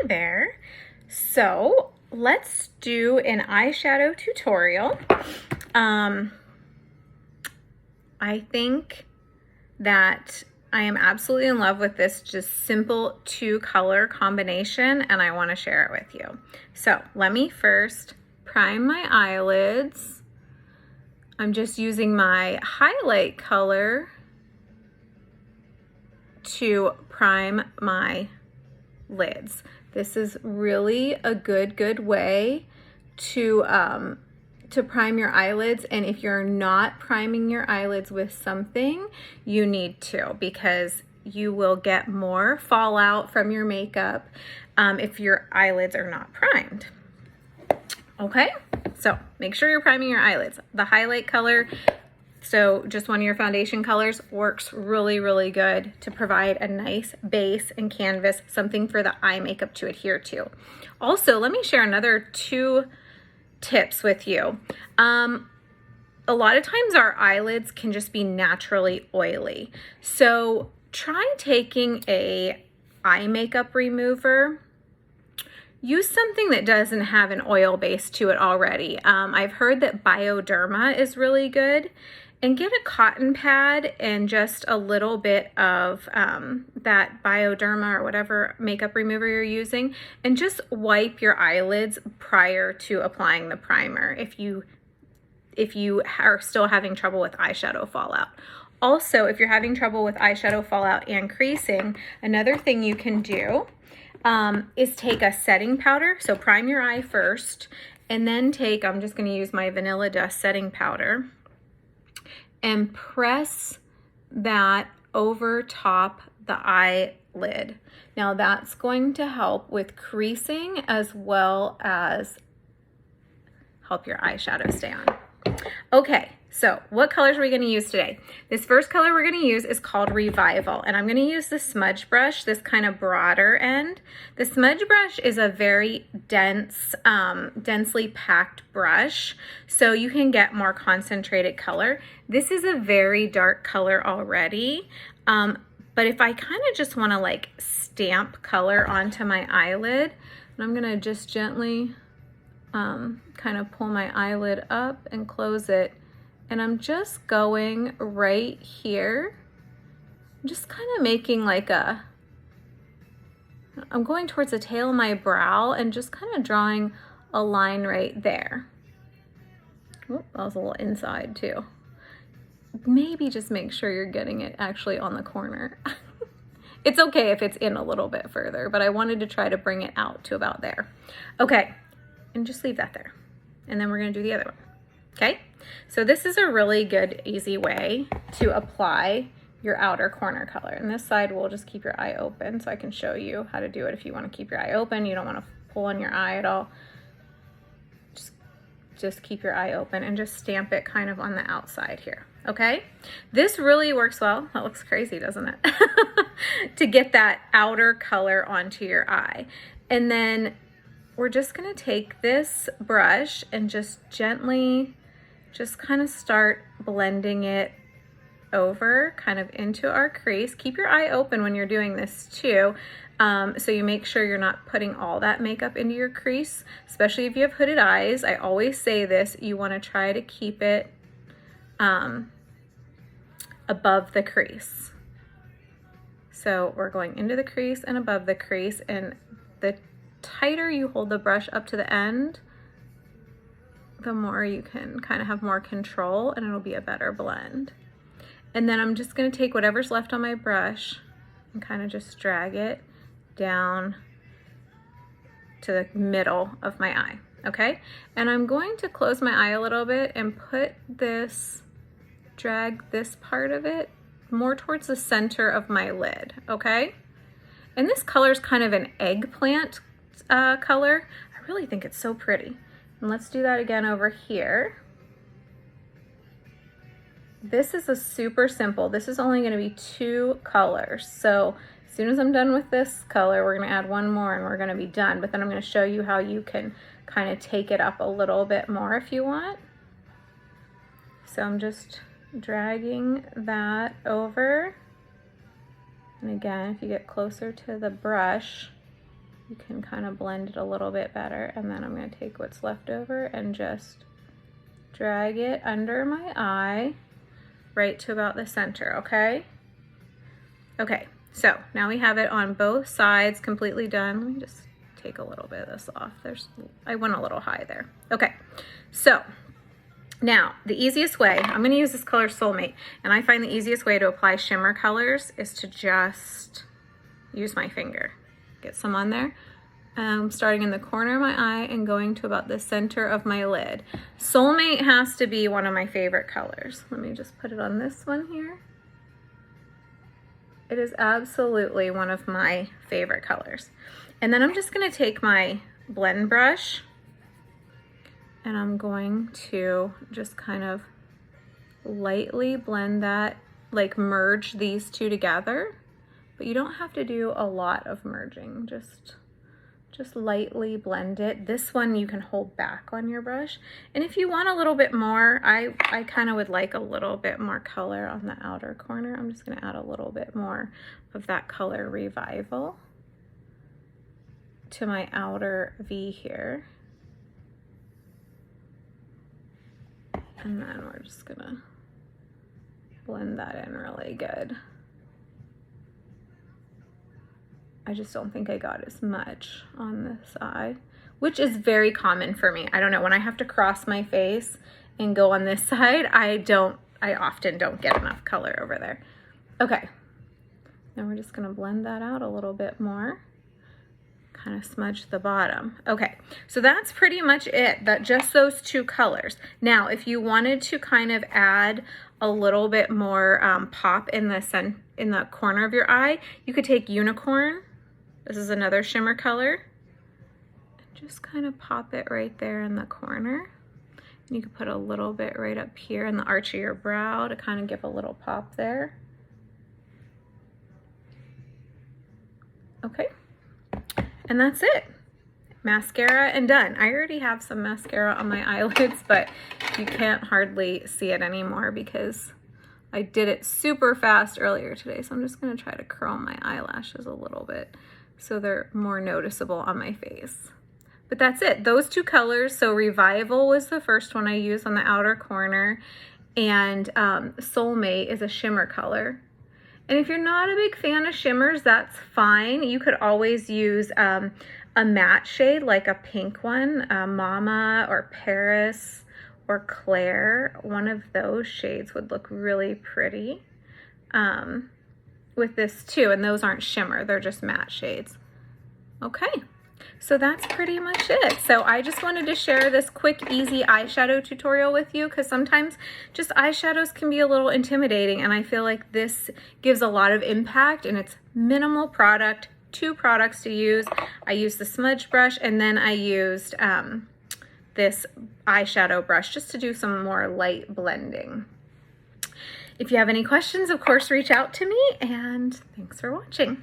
Hi there. So let's do an eyeshadow tutorial. I think that I am absolutely in love with this just simple 2-color combination, and I want to share it with you. So let me first prime my eyelids. I'm just using my highlight color to prime my lids. This is really a good way to prime your eyelids, and if you're not priming your eyelids with something, you need to, because you will get more fallout from your makeup if your eyelids are not primed. Okay, so make sure you're priming your eyelids. The highlight color, so just one of your foundation colors, works really good to provide a nice base and canvas, something for the eye makeup to adhere to. Also, let me share another 2 tips with you. A lot of times our eyelids can just be naturally oily. So try taking a eye makeup remover. Use something that doesn't have an oil base to it already. I've heard that Bioderma is really good. And get a cotton pad and just a little bit of that Bioderma or whatever makeup remover you're using, and just wipe your eyelids prior to applying the primer if you are still having trouble with eyeshadow fallout. Also, if you're having trouble with eyeshadow fallout and creasing, another thing you can do is take a setting powder. So prime your eye first, and then I'm just going to use my Vanilla Dust setting powder, and press that over top the eyelid. Now that's going to help with creasing as well as help your eyeshadow stay on. Okay, so what colors are we going to use today? This first color we're going to use is called Revival, and I'm going to use the smudge brush, this kind of broader end. The smudge brush is a very dense, densely packed brush, so you can get more concentrated color. This is a very dark color already, but if I kind of just want to like stamp color onto my eyelid, and I'm going to just gently kind of pull my eyelid up and close it, and I'm just going right here. I'm just kind of making like I'm going towards the tail of my brow and just kind of drawing a line right there. Oh, that was a little inside too. Maybe just make sure you're getting it actually on the corner. It's okay if it's in a little bit further, but I wanted to try to bring it out to about there. Okay, and just leave that there. And then we're gonna do the other one. Okay, so this is a really good, easy way to apply your outer corner color. And this side, we'll just keep your eye open so I can show you how to do it if you want to keep your eye open. You don't want to pull on your eye at all. Just keep your eye open and just stamp it kind of on the outside here, okay? This really works well. That looks crazy, doesn't it? To get that outer color onto your eye. And then we're just gonna take this brush and just gently just kind of start blending it over kind of into our crease. Keep your eye open when you're doing this too, so you make sure you're not putting all that makeup into your crease, especially if you have hooded eyes. I always say this, you want to try to keep it above the crease. So we're going into the crease and above the crease, and the tighter you hold the brush up to the end, the more you can kind of have more control, and it'll be a better blend. And then I'm just going to take whatever's left on my brush and kind of just drag it down to the middle of my eye, okay? And I'm going to close my eye a little bit and drag this part of it more towards the center of my lid, okay? And this color is kind of an eggplant color. I really think it's so pretty. And let's do that again over here. This is a super simple, this is only going to be 2 colors. So as soon as I'm done with this color, we're going to add one more and we're going to be done. But then I'm going to show you how you can kind of take it up a little bit more if you want. So I'm just dragging that over. And again, if you get closer to the brush, you can kind of blend it a little bit better. And then I'm going to take what's left over and just drag it under my eye right to about the center, okay? Okay, so now we have it on both sides completely done. Let me just take a little bit of this off. I went a little high there. Okay, so now the easiest way, I'm going to use this color Soulmate, and I find the easiest way to apply shimmer colors is to just use my finger. Get some on there. Starting in the corner of my eye and going to about the center of my lid. Soulmate has to be one of my favorite colors. Let me just put it on this one here. It is absolutely one of my favorite colors. And then I'm just going to take my blend brush and I'm going to just kind of lightly blend that, like merge these two together. But you don't have to do a lot of merging, just lightly blend it. This one you can hold back on your brush. And if you want a little bit more, I kind of would like a little bit more color on the outer corner. I'm just gonna add a little bit more of that color Revival to my outer V here. And then we're just gonna blend that in really good. I just don't think I got as much on this eye, which is very common for me. I don't know, when I have to cross my face and go on this side, I often don't get enough color over there. Okay, now we're just gonna blend that out a little bit more, kind of smudge the bottom. Okay, so that's pretty much it, just those two colors. Now, if you wanted to kind of add a little bit more pop in the corner of your eye, you could take Unicorn. This is another shimmer color. And just kind of pop it right there in the corner. And you could put a little bit right up here in the arch of your brow to kind of give a little pop there. Okay, and that's it. Mascara and done. I already have some mascara on my eyelids, but you can't hardly see it anymore because I did it super fast earlier today. So I'm just gonna try to curl my eyelashes a little bit so they're more noticeable on my face. But that's it, those two colors. So Revival was the first one I used on the outer corner, and Soulmate is a shimmer color. And if you're not a big fan of shimmers, that's fine. You could always use a matte shade, like a pink one, Mama or Paris or Claire. One of those shades would look really pretty with this too, and those aren't shimmer, they're just matte shades. Okay, so that's pretty much it. So I just wanted to share this quick, easy eyeshadow tutorial with you, because sometimes just eyeshadows can be a little intimidating, and I feel like this gives a lot of impact, and it's minimal product, 2 products to use. I used the smudge brush, and then I used this eyeshadow brush just to do some more light blending. If you have any questions, of course, reach out to me, and thanks for watching.